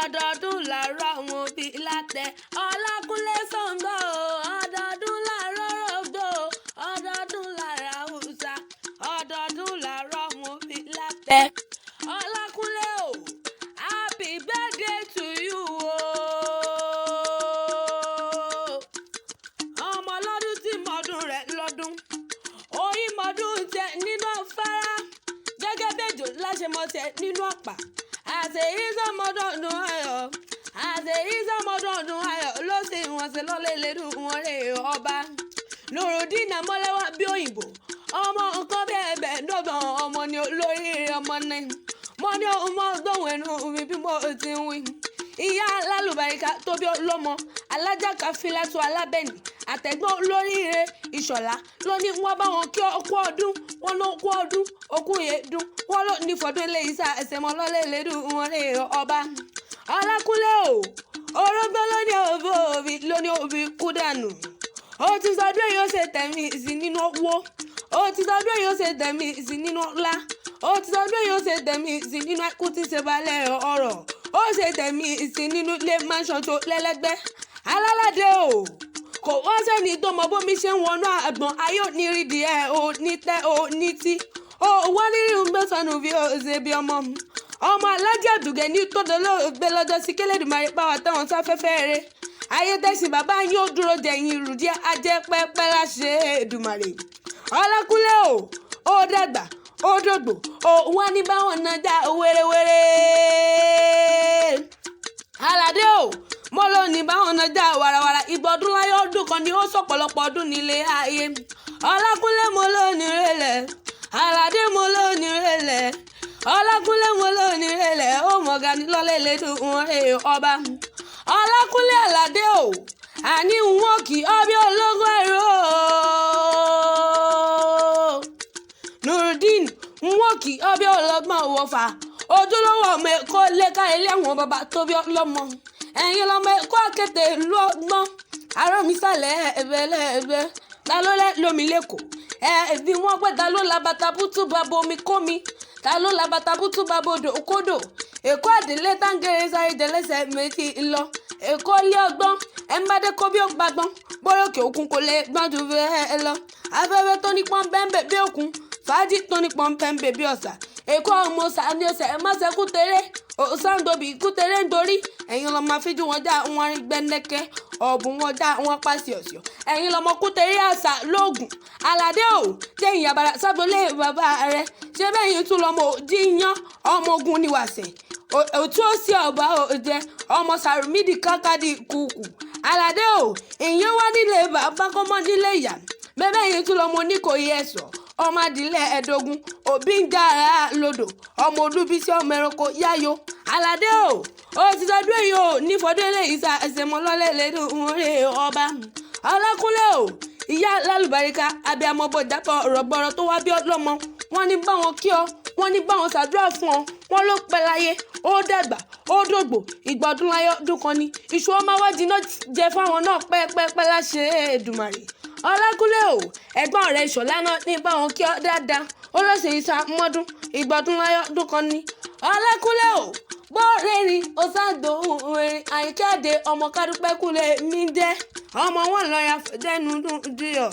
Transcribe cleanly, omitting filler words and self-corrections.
ọdọọdún làárọ̀ àwọn òbí látẹ Ọlákúnlé Ṣàngó ọdọọdún làárọ̀ rògbò ọdọọdún làárọ̀ Haúsá ọdọọdún làárọ̀ àwọn òbí látẹ Ọlákúnlé o happy birthday to you o ọmọ lọ́dún tí mọ́dún rẹ̀ lọ́dún oyin mọ́dún tẹ nínú afárá gẹ́gẹ́ bẹ́jọ láṣẹmọ́tẹ nínú ọ̀pá àṣeyí sọmọdọ̀dún ayọ̀ àṣeyí sọmọdọ̀dún ayọ̀ ló sì wọ́n sí lọ́lẹ́lẹ́dùn wọn rè ọba Nurudeen Amọ́lẹ́wà bí òyìnbó ọmọ nǹkan bẹ́ẹ̀ bẹ́ẹ̀ dọ́gbọ̀n ọmọ ni olórí ọmọ ní mo ní ọmọ gbọ̀wọ̀n ẹnu mi bí mo ti ń wí ìyá alálùbáríkà tó bí ọlọ́mọ alájà Kàfílátù Alábẹ́ni àtẹ̀gbọ́n olóríire Ìṣọ̀lá ló ní wọ́n bá wọn kí ọkú ọdún wọn ló kú ọdún okú yẹdùn wọn ló ní fọdún eléyìí sá ẹsẹ̀mọ́ lọ́lẹ́lẹ́dùn wọn rè ọba Ọlákúnlé o orógbó lóní òbí òbí lóní òbí kú dànù ó ti sọdún èyí ó ṣe tẹ̀mí sí nínú owó ó ti sọdún èyí ó ṣe tẹ̀mí sí nínú ọlá ó ti sọdún èyí ó ṣe tẹ̀mí sí nínú ẹkú tí ṣe balẹ̀ ọ̀rọ̀ ó ṣe tẹ̀mí sí nínú ilé mansion tó lẹ́lẹ́gbẹ́ alálàdé o kò wọ́n sẹ́ni tó mọ bómi ṣe ń wọnú àgbọ̀n ayé ò ní rí díẹ̀ ò ní tẹ́ ò ní tí ó wọ́n ní rí gbẹ́sànù bí ó ṣe bí ọmọ alájà dùgẹ́ ní tó dolóògbé lọ́jọ́ sí k'Ẹlẹ́dùmarè pàwọ́ táwọn sáfẹ́fẹ́ rẹ̀ ayé tẹ̀sí bàbá yín ó dúró dẹ̀yìn ìrùdí ajẹ́ pẹ́pẹ́ láṣẹ Èdùmàrè Ọlákúnlé o ó dàgbà ó dògbò ó wọ́n ní báwọn náà já wérewére aládé o mo ló ní báwọn náà já wàràwàrà ìgbọ̀dún láyé ọdún kan ni ó sọ̀pọ̀lọpọ̀ ọdún nílé ayé Ọlákúnlé mo ló ní rẹ̀lẹ̀ aládé mo ló ní rẹ̀lẹ̀ Ọlákúnlé mo ló ní rẹ̀lẹ̀ ó mọ̀gá ní lọ́lẹ́lẹ́dùn wọn rè ọba Ọlákúnlé aládé o àní wọn kì í ọbẹ̀ ológun ẹ̀rọ Nurudeen wọn kì í ọbẹ̀ ọlọ́gbọ́n wọ̀fà ojúlówó ọmọ ẹ̀kọ́ lẹ́ka ilé àwọn bàbá tó bí ọlọ́mọ ẹ̀yin lọ́mọ ẹ̀kọ́ àkété lọ́gbọ́n arọ́ mi sàlẹ̀ ẹ̀bẹ̀lẹ̀ẹ̀bẹ̀ ta ló lómi lẹ́kọ̀ọ́ ẹ̀bí wọn pẹ́ ta ló la bàtà bútú bàbá omi kómi ta ló la bàtà bútú bàbá odò kódò èkó àdílé táǹgẹ̀rẹ̀ sáré jẹlẹ́sẹ̀ méjì lọ èkó lé ọgbọ́n ẹ̀ ń bá dé kó bí ó gbàgbọ́n bórókè òkun kò lè gbọ́n ju bẹ́ẹ̀ lọ afẹ́fẹ́ tó nípọn bẹ́ńbẹ́ bí òkun fàájì tó nípọn bẹ́ńbẹ́ bí ọ̀sà èkó ọmọ sàní ọ̀sẹ̀ ẹ̀ má ṣe kútere òsàǹdòbí kútere ń dorí ẹ̀yin lọ́mọ afíjú wọn já wọn rí gbẹ́ndẹ́kẹ́ ọ̀bùn wọn já wọn pàṣẹ ọ̀ṣọ́ ẹ̀yin lọ́mọ kútere àṣà lóògùn aládé o jẹ́ ìyàbàrà sábọ́lé bàbá rẹ̀ ṣé bẹ́yìn tún lọ́mọ òjìyàn ọmọ ogun ni wàṣẹ̀ òtún ó sì ọba òjẹ ọmọ Sàrùmídì kákàdí kùkù aládé o ìyẹn wá nílé bàbá kọ́mọ nílé ìyá bẹ́ẹ̀ yìí tún lọ́mọ Oníkòyí ẹ̀sọ́ ọmọ adìlẹ̀ ẹ̀ẹ́dógún òbí ń já ara lodò ọmọ Olúbísí ọmọ ẹranko yáyó aládé o ó ti sọdún èyí o nífọdún eléyìí sá ẹsẹ̀mọ́ lọ́lẹ́lẹ́dùn rè ọba Ọlákúnlé o ìyá alálùbáríkà abiyamọ bọ̀dápọ̀ rọ̀gbọ̀rọ̀ tó wá bí ọlọ́mọ wọ́n ní báwọn kí ọ wọ́n ní báwọn ṣàdúrà fún ọ wọ́n ló pẹ́ láyé ó dàgbà ó dògbò ìgbọ̀dún láyé ọdún kan ni iṣu ọmọ wá jiná jẹ fáwọn náà pẹ́ẹ́pẹ́ẹ́pẹ́ láṣẹ Èdùmàrè Ọlákúnlé o ẹ̀gbọ́n rẹ̀ Ìṣọ̀lá náà ní báwọn kí ọ dáadáa ó lọ sí ìsàmọ́dún ìgbọ̀dún láyé ọdún kan ni Ọlákúnlé o bó rẹ́rìn ó ṣàgbó rẹ́rìn Àyìnkẹ́ Àdé ọmọ Kádúpẹ́ kúlẹ̀ mí jẹ́ ọmọ wọn lọ́ọ́ yà fẹ́ dẹ́nu dùn díọ̀.